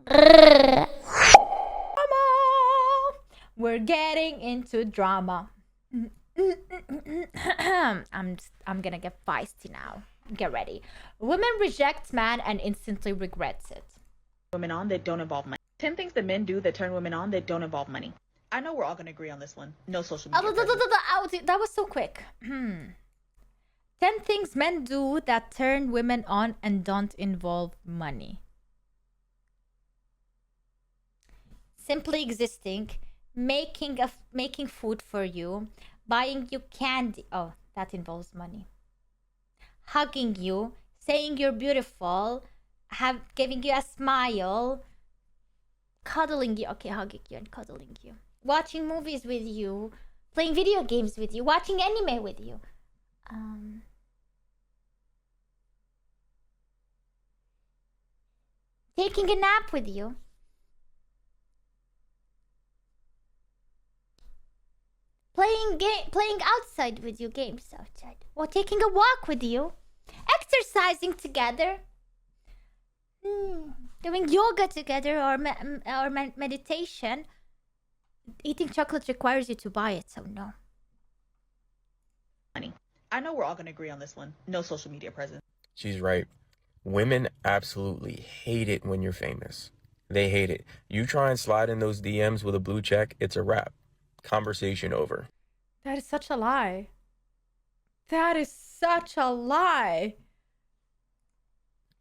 Drama. We're getting into drama. I'm gonna get feisty now. Get ready. Woman rejects man and instantly regrets it. Women on that don't involve money. 10 things that men do that turn women on that don't involve money. I know we're all gonna agree on this one. No social media. That was so quick. 10 things men do that turn women on and don't involve money. Simply existing, making food for you, buying you candy. Oh, that involves money. Hugging you, saying you're beautiful, giving you a smile, cuddling you. Okay, hugging you and cuddling you. Watching movies with you, playing video games with you, watching anime with you. Taking a nap with you. Playing outside with you, games outside. Or taking a walk with you. Exercising together. Doing yoga together or meditation. Eating chocolate requires you to buy it, so no. Money. I know we're all gonna agree on this one. No social media presence. She's right. Women absolutely hate it when you're famous. They hate it. You try and slide in those DMs with a blue check, it's a wrap. Conversation over. That is such a lie. That is such a lie.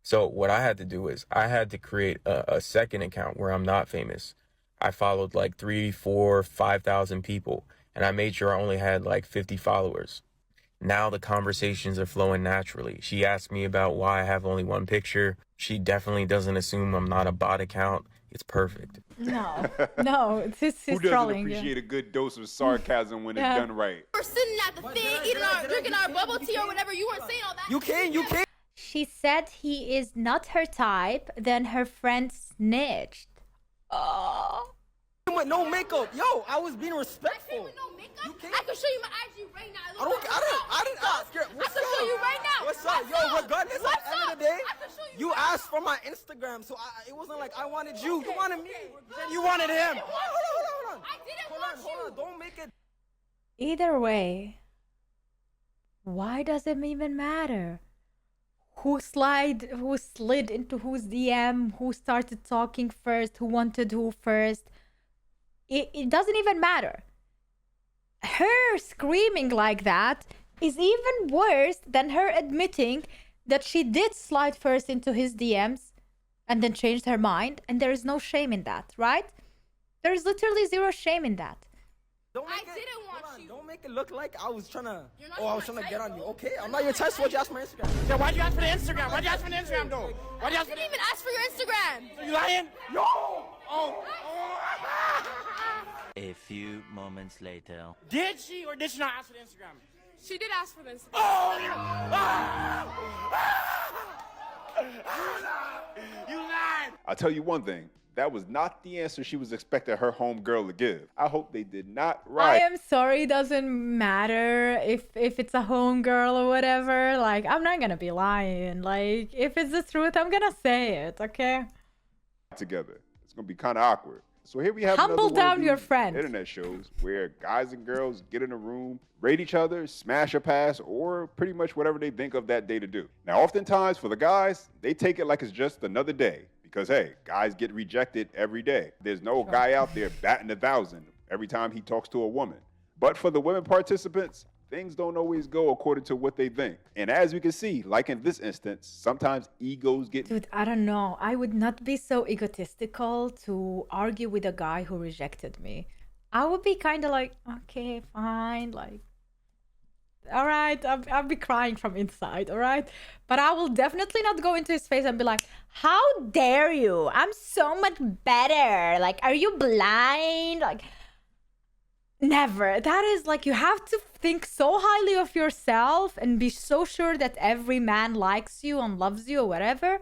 So what I had to do is I had to create a second account where I'm not famous. I followed like 3, 4, 5,000 people, and I made sure I only had like 50 followers. Now the conversations are flowing naturally. She asked me about why I have only one picture. She definitely doesn't assume I'm not a bot account. It's perfect. No, this is Who doesn't trolling appreciate a good dose of sarcasm when it's done right? We're sitting at the thing, drinking our bubble tea or whatever. You weren't saying all that. You can. She said he is not her type, then her friend snitched. Oh. With no makeup, yo, I was being respectful. With no makeup? You can't. I can show you my IG right now. I didn't ask her. I can show you right now. What's up? Yo, regardless, at the end of the day, I can show you asked for my Instagram, so it wasn't like I wanted you. You wanted me. You wanted him. Hold on. I didn't want you. Hold on. Don't make it. Either way, why does it even matter? Who slid into whose DM, who started talking first, who wanted who first. It doesn't even matter. Her screaming like that is even worse than her admitting that she did slide first into his DMs and then changed her mind, and there is no shame in that, right? There is literally zero shame in that. Don't make I didn't want you. Don't make it look like I was trying to. I was trying to get on you. Okay, I'm not your type. So why'd you ask for my Instagram? Yeah, why'd you ask for the Instagram? Why'd you ask for the Instagram, though? Why'd you I ask for didn't even ask for your Instagram. You lying? No! Oh. A few moments later. Did she or did she not ask for the Instagram? She did ask for the Instagram. Oh! You lied! I'll tell you one thing. That was not the answer she was expecting her homegirl to give. I hope they did not I am sorry, it doesn't matter if it's a homegirl or whatever. Like, I'm not gonna be lying. Like, if it's the truth, I'm gonna say it, okay? together. It's gonna be kind of awkward. So here we have Humble another one down of your these friend. internet shows where guys and girls get in a room, rate each other, smash or pass, or pretty much whatever they think of that day to do. Now, oftentimes for the guys, they take it like it's just another day because, hey, guys get rejected every day. There's no guy out there batting 1,000 every time he talks to a woman. But for the women participants, things don't always go according to what they think. And as we can see, like in this instance, sometimes egos get... Dude, I don't know. I would not be so egotistical to argue with a guy who rejected me. I would be kind of like, okay, fine, like, all right, I'll be crying from inside, all right? But I will definitely not go into his face and be like, how dare you? I'm so much better. Like, are you blind? Like, never. That is like, you have to think so highly of yourself and be so sure that every man likes you and loves you or whatever.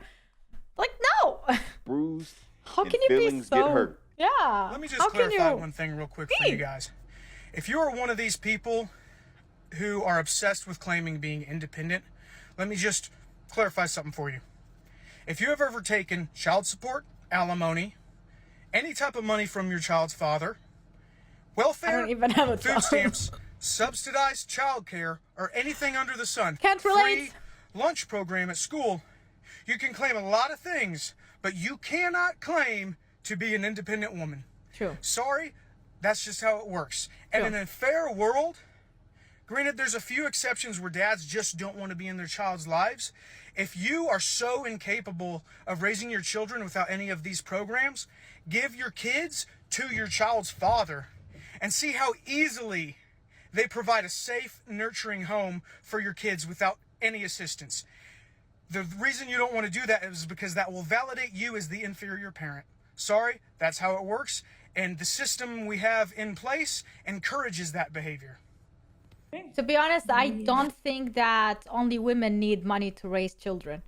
Like, no. bruised. How and can you be feelings so... get hurt. Yeah. Let me just How can clarify you... one thing real quick for you guys. If you are one of these people who are obsessed with claiming being independent, let me just clarify something for you. If you have ever taken child support alimony, any type of money from your child's father, I welfare, don't even have a food child. stamps, subsidized childcare, or anything under the sun. Can't relate. Free lunch program at school. You can claim a lot of things, but you cannot claim to be an independent woman. True. Sorry, that's just how it works. And in a fair world, granted, there's a few exceptions where dads just don't want to be in their child's lives. If you are so incapable of raising your children without any of these programs, give your kids to your child's father and see how easily they provide a safe, nurturing home for your kids without any assistance. The reason you don't want to do that is because that will validate you as the inferior parent. Sorry, that's how it works. And the system we have in place encourages that behavior. To be honest, I don't think that only women need money to raise children.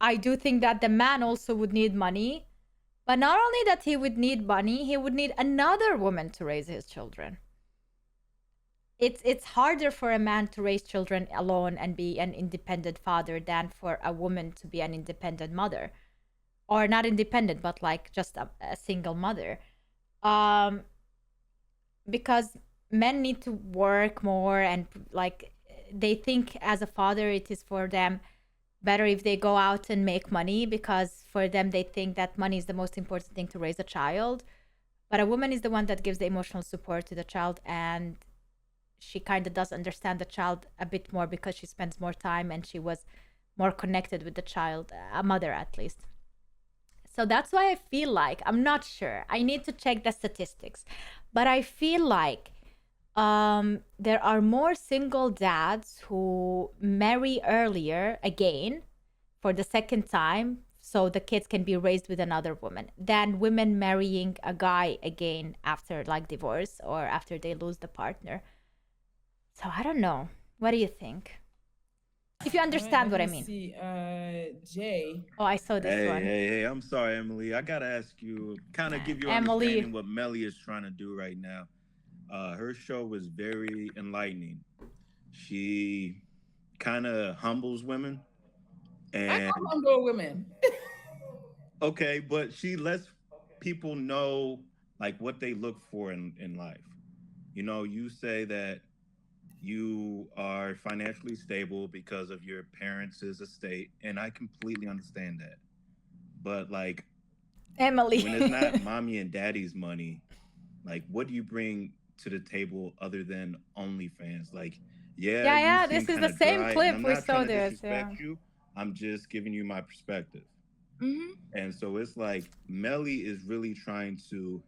I do think that the man also would need money. But not only that he would need money, he would need another woman to raise his children. It's harder for a man to raise children alone and be an independent father than for a woman to be an independent mother. Or not independent, but like just a single mother. Because men need to work more, and like they think as a father it is for them better if they go out and make money, because for them they think that money is the most important thing to raise a child. But a woman is the one that gives the emotional support to the child, and she kind of does understand the child a bit more because she spends more time and she was more connected with the child, a mother at least. So that's why I feel like, I'm not sure, I need to check the statistics, but I feel like there are more single dads who marry earlier again for the second time so the kids can be raised with another woman than women marrying a guy again after like divorce or after they lose the partner. So I don't know. What do you think? If you understand what I mean. See, Jay. Oh, I saw this one. Hey, I'm sorry, Emily. I gotta ask you, kind of give you understanding what Melly is trying to do right now. Her show was very enlightening. She kind of humbles women. And I don't humble women. okay, but she lets people know like what they look for in life. You know, you say that you are financially stable because of your parents' estate, and I completely understand that. But like, Emily, when it's not mommy and daddy's money, like, what do you bring to the table other than OnlyFans? Like, yeah, this is the same clip we saw there. You. I'm just giving you my perspective. Mm-hmm. And so it's like Melly is really trying to,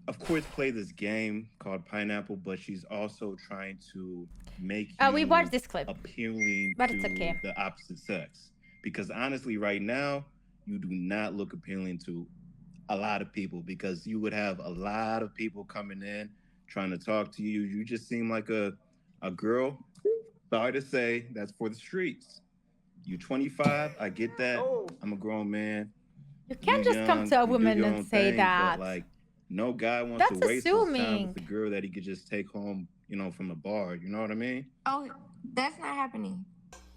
of course, play this game called Pineapple, but she's also trying to make you we watched this clip appealing but to it's okay. the opposite sex. Because honestly, right now, you do not look appealing to a lot of people, because you would have a lot of people coming in trying to talk to you. You just seem like a girl, sorry to say, that's for the streets. You 25, I get that. I'm a grown man. You can't just come to a woman and say that. But like, no guy wants That's to waste his time assuming. with a girl that he could just take home, you know, from a bar. You know what I mean? Oh, that's not happening.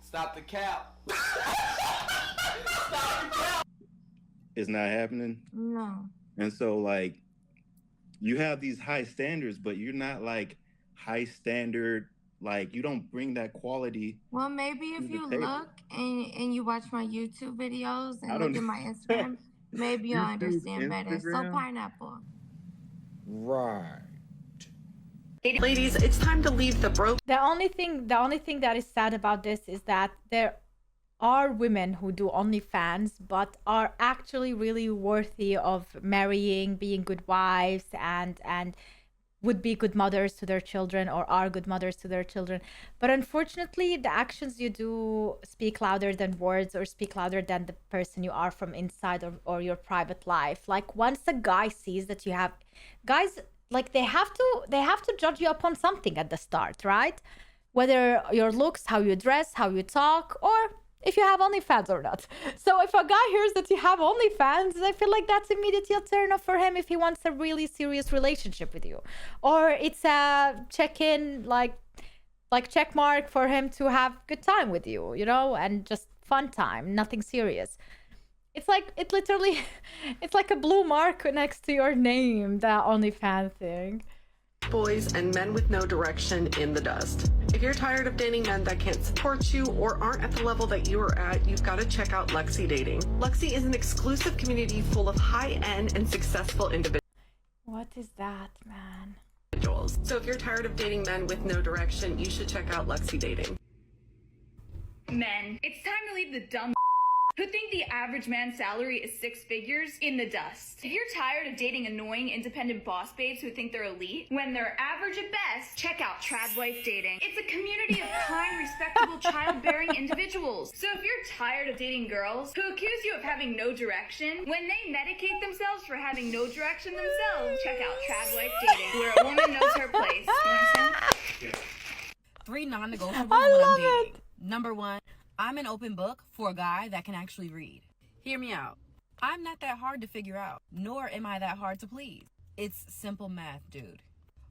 Stop the cap. It's not happening. No. And so like, you have these high standards, but you're not like high standard. Like, you don't bring that quality. Well, maybe if you look and you watch my YouTube videos and look at my Instagram, maybe you'll understand better. So Pineapple. Right. Ladies, it's time to leave the broke. The only thing that is sad about this is that there are women who do OnlyFans but are actually really worthy of marrying, being good wives, and would be good mothers to their children, or are good mothers to their children. But unfortunately, the actions you do speak louder than words, or speak louder than the person you are from inside, or your private life. Like, once a guy sees that you have, guys, like, they have to judge you upon something at the start, right? Whether your looks, how you dress, how you talk, or if you have OnlyFans or not. So if a guy hears that you have OnlyFans, I feel like that's immediately a turn off for him if he wants a really serious relationship with you. Or it's a check-in, like check mark for him to have good time with you, you know, and just fun time, nothing serious. It's like, it literally, it's like a blue mark next to your name, that OnlyFans thing. Boys and men with no direction in the dust. If you're tired of dating men that can't support you or aren't at the level that you are at, you've got to check out Lexi Dating. Lexi is an exclusive community full of high-end and successful individuals. What is that, man? So if you're tired of dating men with no direction, you should check out Lexi Dating. Men, it's time to leave the dumb who think the average man's salary is 6 figures in the dust. If you're tired of dating annoying independent boss babes who think they're elite when they're average at best, check out Trad Wife Dating. It's a community of kind, respectable, childbearing individuals. So if you're tired of dating girls who accuse you of having no direction when they medicate themselves for having no direction themselves, check out Trad Wife Dating, where a woman knows her place. You understand? 3 non-negotiables when I'm dating. Number 1, I'm an open book for a guy that can actually read. Hear me out. I'm not that hard to figure out, nor am I that hard to please. It's simple math, dude.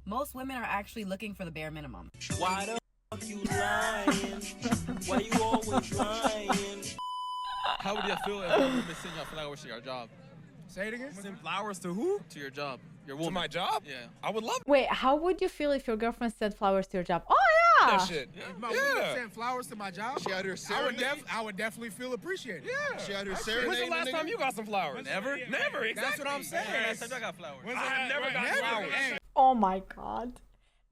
Most women are actually looking for the bare minimum. Why the fuck you lying? Why you always lying? How would you feel if a woman sent y'all flowers to your job? Say it again? Send flowers to who? To your job. Your woman. To my job? Yeah. I would love it. Wait, how would you feel if your girlfriend sent flowers to your job? Oh, yeah! That shit. If my woman sent flowers to my job, She out here I would definitely feel appreciated. Yeah. She out here When's serenading the last time you got some flowers? Never? Never, exactly. That's what I'm saying. Last time I got flowers. I've never got flowers. Oh my god.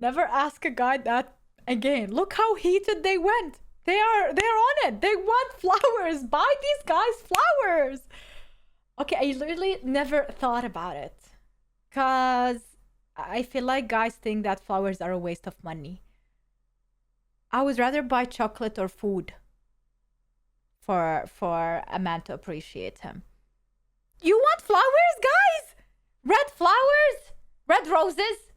Never ask a guy that again. Look how heated they went. They're on it. They want flowers. Buy these guys flowers. Okay, I literally never thought about it. Cause I feel like guys think that flowers are a waste of money. I would rather buy chocolate or food for a man to appreciate him. You want flowers, guys? Red flowers? Red roses?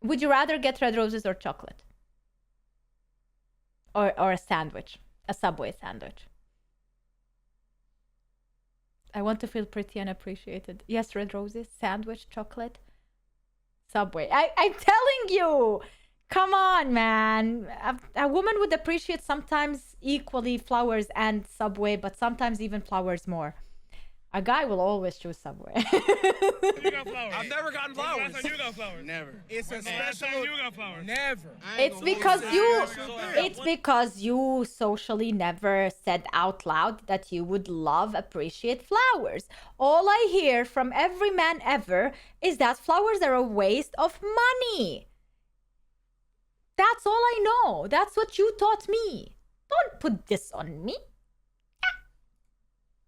Would you rather get red roses or chocolate? Or a sandwich, a Subway sandwich? I want to feel pretty and appreciated. Yes, red roses, sandwich, chocolate, Subway. I'm telling you. Come on, man. A woman would appreciate sometimes equally flowers and Subway, but sometimes even flowers more. A guy will always choose Subway. You got flowers. I've never gotten flowers. Last time you got flowers. Never. It's a special. You got flowers. Never. It's because you socially never said out loud that you would appreciate flowers. All I hear from every man ever is that flowers are a waste of money. That's all I know. That's what you taught me. Don't put this on me.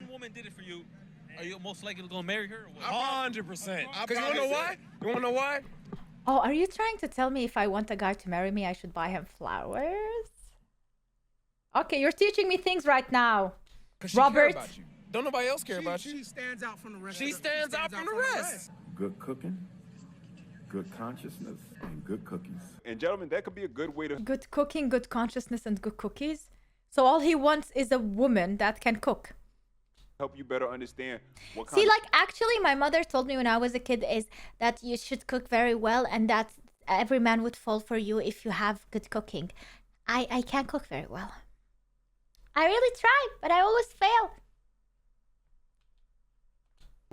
Woman did it for you. Are you most likely going to marry her? Or what? 100%. Because you want to know why? You want to know why? Oh, are you trying to tell me if I want a guy to marry me, I should buy him flowers? Okay, you're teaching me things right now. Robert. About you. Don't nobody else care about you. She stands out from the rest. She stands out from the rest. Good cooking, good consciousness, and good cookies. And gentlemen, that could be a good way to... Good cooking, good consciousness, and good cookies. So all he wants is a woman that can cook. help you better understand what kind See, like, actually, my mother told me when I was a kid is that you should cook very well and that every man would fall for you if you have good cooking. I can't cook very well. I really try, but I always fail.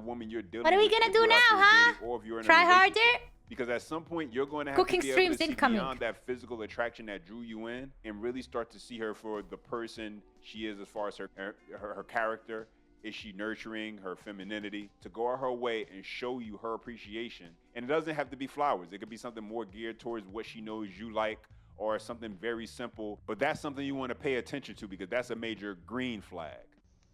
woman you're dealing What are we with, gonna if do you're out now, there huh? dating or if you're in a Try relationship. harder? Because at some point you're going to have Cooking to be streams able to see incoming. beyond that physical attraction that drew you in and really start to see her for the person she is as far as her character. Is she nurturing her femininity? To go out her way and show you her appreciation. And it doesn't have to be flowers. It could be something more geared towards what she knows you like or something very simple. But that's something you want to pay attention to because that's a major green flag.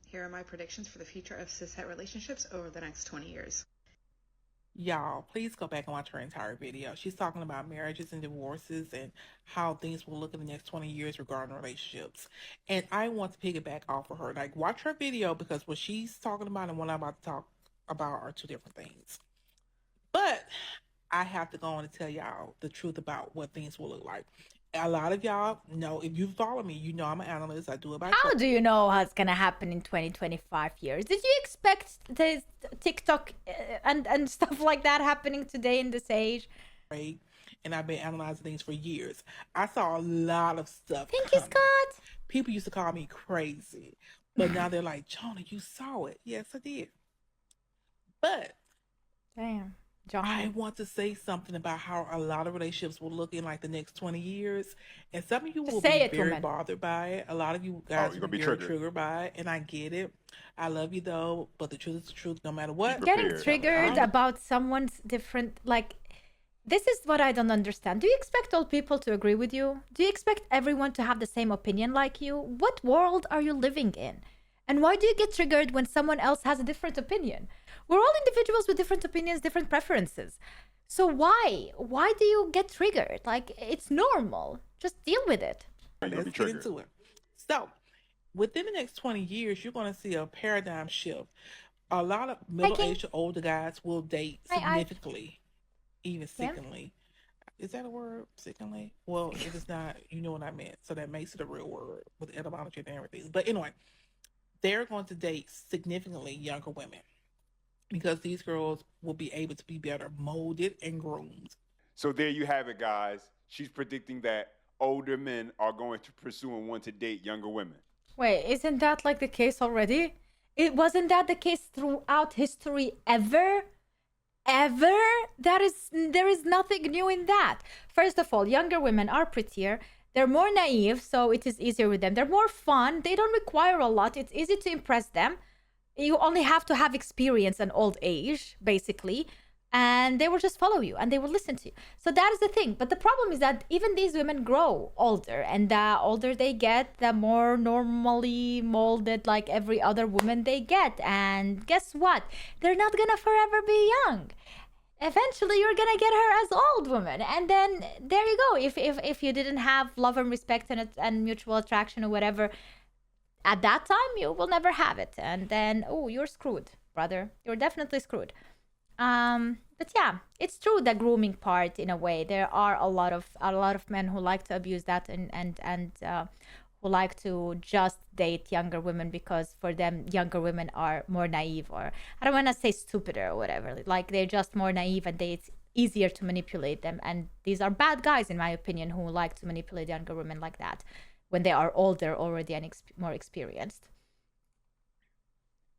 Here are my predictions for the future of cishet relationships over the next 20 years. Y'all, please go back and watch her entire video. She's talking about marriages and divorces and how things will look in the next 20 years regarding relationships. And I want to piggyback off of her. Like, watch her video because what she's talking about and what I'm about to talk about are two different things. But I have to go on and tell y'all the truth about what things will look like. A lot of y'all know, if you follow me, you know I'm an analyst. I do about How do you know what's going to happen in 25 years? Did you expect the TikTok and stuff like that happening today in this age? Right. And I've been analyzing things for years. I saw a lot of stuff. Thank you, Scott. People used to call me crazy. But now they're like, Jonah, you saw it. Yes, I did. But damn, Jonah. I want to say something about how a lot of relationships will look in like the next 20 years. And some of you will be very bothered by it. A lot of you guys will be very triggered by it. And I get it. I love you though, but the truth is the truth no matter what. Getting triggered about someone's different, like, this is what I don't understand. Do you expect all people to agree with you? Do you expect everyone to have the same opinion like you? What world are you living in? And why do you get triggered when someone else has a different opinion? We're all individuals with different opinions, different preferences. So why? Why do you get triggered? Like, it's normal. Just deal with it. Let's get into it. So, within the next 20 years, you're going to see a paradigm shift. A lot of middle-aged to older guys will date significantly. Even sickeningly. Is that a word? Sickeningly? Well, it is not. You know what I meant. So that makes it a real word with etymology and everything. But anyway, they're going to date significantly younger women because these girls will be able to be better molded and groomed. So there you have it, guys. She's predicting that older men are going to pursue and want to date younger women. Wait, isn't that like the case already? It wasn't that the case throughout history ever? Ever? There is nothing new in that. First of all, younger women are prettier. They're more naive, so it is easier with them. They're more fun. They don't require a lot. It's easy to impress them. You only have to have experience and old age, basically. And they will just follow you and they will listen to you. So that is the thing. But the problem is that even these women grow older. And the older they get, the more normally molded like every other woman they get. And guess what? They're not gonna forever be young. Eventually you're gonna get her as old woman. And then there you go. If you didn't have love and respect and mutual attraction or whatever, at that time you will never have it. And then, oh, you're screwed, brother. You're definitely screwed. But yeah, it's true, the grooming part. In a way, there are a lot of men who like to abuse that and who like to just date younger women because for them younger women are more naive, or I don't want to say stupider or whatever, like they're just more naive and it's easier to manipulate them. And these are bad guys, in my opinion, who like to manipulate younger women like that when they are older already and more experienced.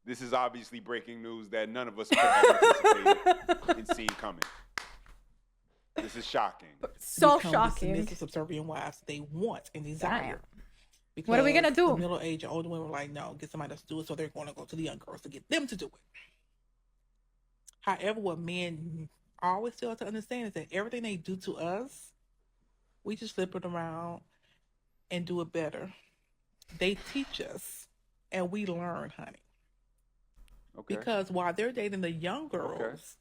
This is obviously breaking news that none of us could have anticipated and seen coming. This is shocking. So shocking. The submissive, subservient wives they want and desire. What are we gonna do? The middle-aged and older women were like, no, get somebody else to do it, so they're going to go to the young girls to get them to do it. However, what men always fail to understand is that everything they do to us, we just flip it around and do it better. They teach us, and we learn, honey. Okay. Because while they're dating the young girls,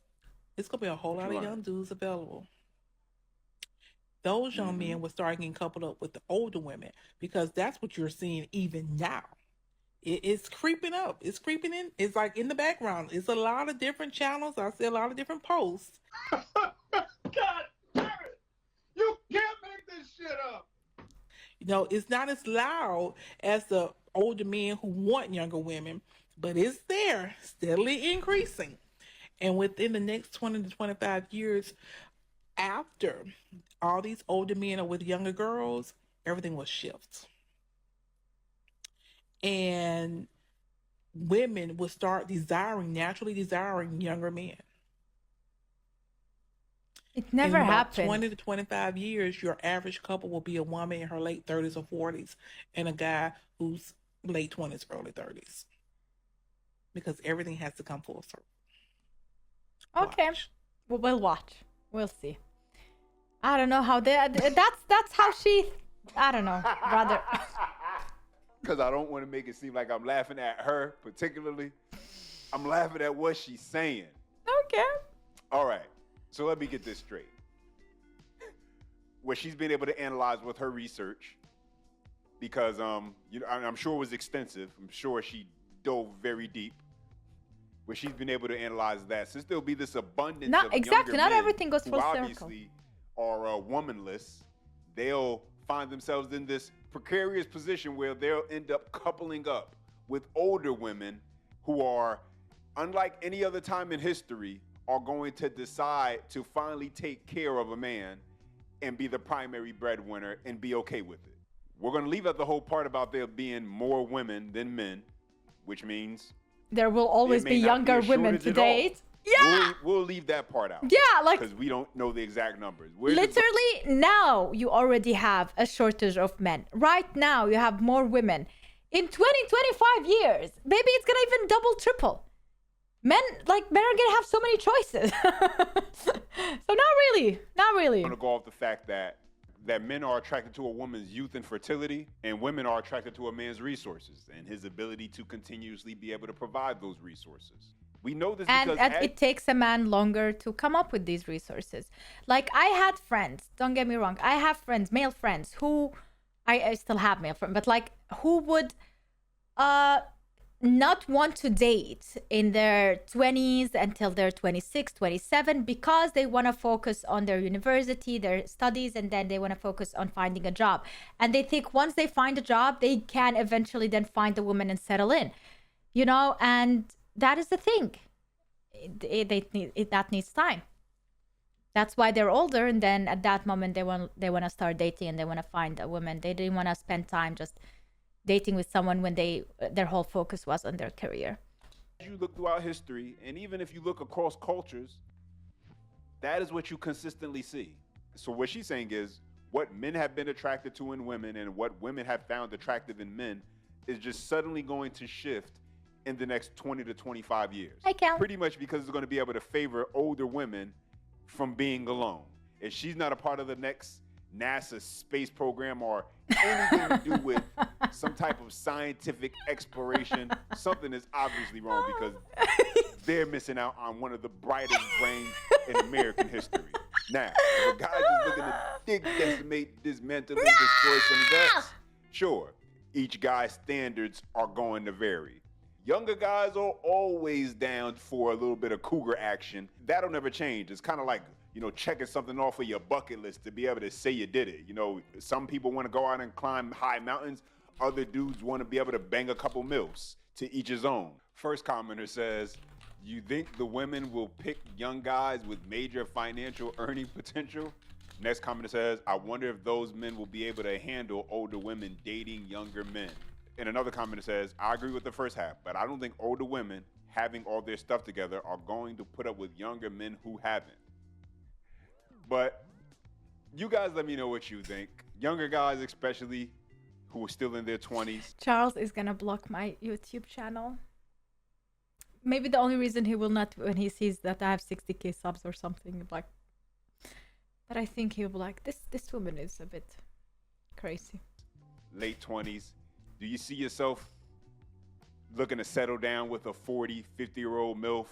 it's going to be a whole lot of young dudes available. Those young men will start getting coupled up with the older women because that's what you're seeing even now. It's creeping up. It's creeping in. It's like in the background. It's a lot of different channels. I see a lot of different posts. God damn it! You can't make this shit up. You know, it's not as loud as the older men who want younger women, but it's there, steadily increasing. And within the next 20 to 25 years, after all these older men are with younger girls, everything will shift. And women will start naturally desiring younger men. It never happened. 20 to 25 years, your average couple will be a woman in her late 30s or 40s and a guy who's late 20s, early 30s. Because everything has to come full circle. Okay. We'll watch. We'll see. I don't know how that's how she, I don't know, rather. Because I don't want to make it seem like I'm laughing at her particularly. I'm laughing at what she's saying. Okay. All right. So let me get this straight. What she's been able to analyze with her research, because I'm sure it was extensive. I'm sure she dove very deep. Where she's been able to analyze that, since there'll be this abundance of exactly, younger not men everything goes full circle. Obviously are womanless, they'll find themselves in this precarious position where they'll end up coupling up with older women who are, unlike any other time in history, are going to decide to finally take care of a man and be the primary breadwinner and be okay with it. We're going to leave out the whole part about there being more women than men, which means there will always be younger women to date. Yeah, we'll leave that part out. Yeah, like because we don't know the exact numbers. Literally, now you already have a shortage of men. Right now, you have more women. In 20-25 years, maybe it's gonna even double, triple. Men are gonna have so many choices. So not really. I'm gonna go off the fact that men are attracted to a woman's youth and fertility, and women are attracted to a man's resources and his ability to continuously be able to provide those resources. We know this because it takes a man longer to come up with these resources. Like, I had friends, don't get me wrong, I have friends, male friends, who I still have male friends, but like, who would not want to date in their 20s until they're 26, 27, because they want to focus on their university, their studies, and then they want to focus on finding a job. And they think once they find a job, they can eventually then find a woman and settle in, you know, and that is the thing. That needs time. That's why they're older, and then at that moment they want to start dating and they want to find a woman. They didn't want to spend time just dating with someone when their whole focus was on their career. As you look throughout history, and even if you look across cultures, that is what you consistently see. So what she's saying is, what men have been attracted to in women and what women have found attractive in men is just suddenly going to shift in the next 20 to 25 years. I count. Pretty much because it's going to be able to favor older women from being alone. If she's not a part of the next NASA space program or anything to do with some type of scientific exploration, something is obviously wrong, because they're missing out on one of the brightest brains in American history. Now, if a guy's just looking to decimate, dismantle, and destroy some guts, sure, each guy's standards are going to vary. Younger guys are always down for a little bit of cougar action. That'll never change. It's kind of like, you know, checking something off of your bucket list to be able to say you did it. You know, some people want to go out and climb high mountains. Other dudes want to be able to bang a couple milfs. To each his own. First commenter says, you think the women will pick young guys with major financial earning potential? Next commenter says, I wonder if those men will be able to handle older women dating younger men. And another commenter says, I agree with the first half, but I don't think older women having all their stuff together are going to put up with younger men who haven't. But you guys let me know what you think. Younger guys especially, who are still in their 20s. Charles is gonna block my YouTube channel. Maybe the only reason he will not, when he sees that I have 60k subs or something, like, but I think he'll be like, this woman is a bit crazy. Late 20s. Do you see yourself looking to settle down with a 40, 50-year-old MILF?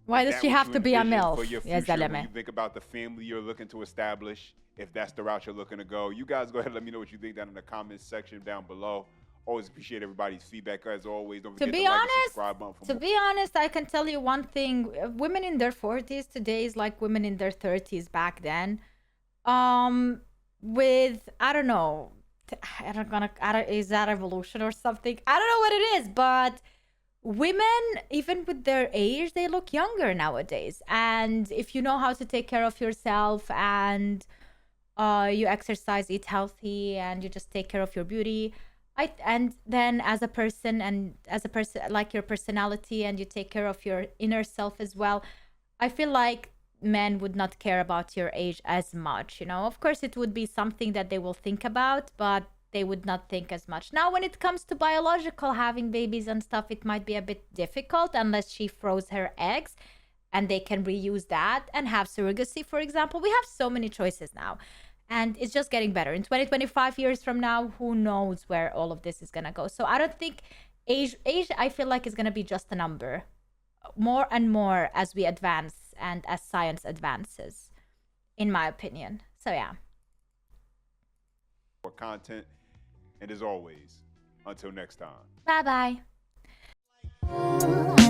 Why does she have to be a MILF? For your future, when you think about the family you're looking to establish, if that's the route you're looking to go. You guys go ahead and let me know what you think down in the comments section down below. Always appreciate everybody's feedback, as always. Don't forget to like and subscribe button for more. To be honest, I can tell you one thing. Women in their 40s today is like women in their 30s back then. With, I don't know, is that evolution or something? I don't know what it is, but women, even with their age, they look younger nowadays. And if you know how to take care of yourself and you exercise, eat healthy, and you just take care of your beauty, and then as a person like your personality, and you take care of your inner self as well, I feel like men would not care about your age as much, you know. Of course it would be something that they will think about, but they would not think as much. Now when it comes to biological, having babies and stuff, it might be a bit difficult unless she froze her eggs and they can reuse that and have surrogacy, for example. We have so many choices now, and it's just getting better. In 20-25 years from now, who knows where all of this is gonna go. So I don't think age I feel like is gonna be just a number. More and more as we advance and as science advances, in my opinion. So yeah. For content, and as always, until next time. Bye bye.